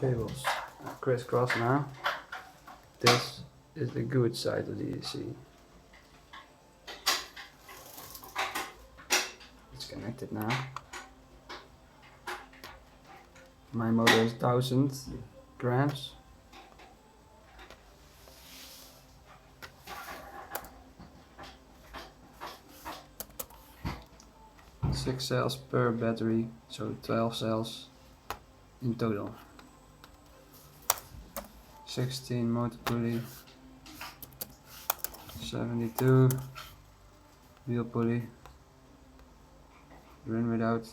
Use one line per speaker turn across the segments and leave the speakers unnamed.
Cables crisscross now. This is the good side of the ESC. It's connected now. My motor is 1000 grams. Six cells per battery, so 12 cells in total. 16 motor pulley, 72 wheel pulley, run without,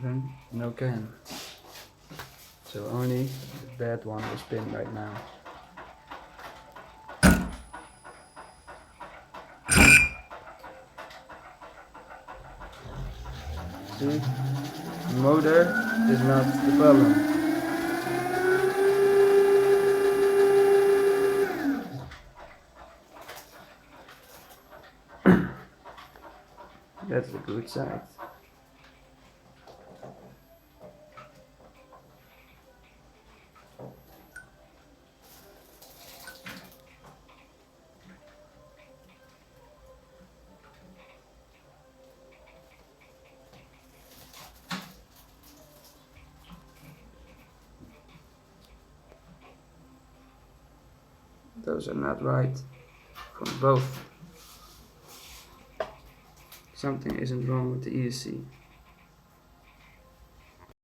run no can. So only the bad one will spin right now. See, the motor is not the problem. That's the good side. Those are not right from both. Something isn't wrong with the ESC.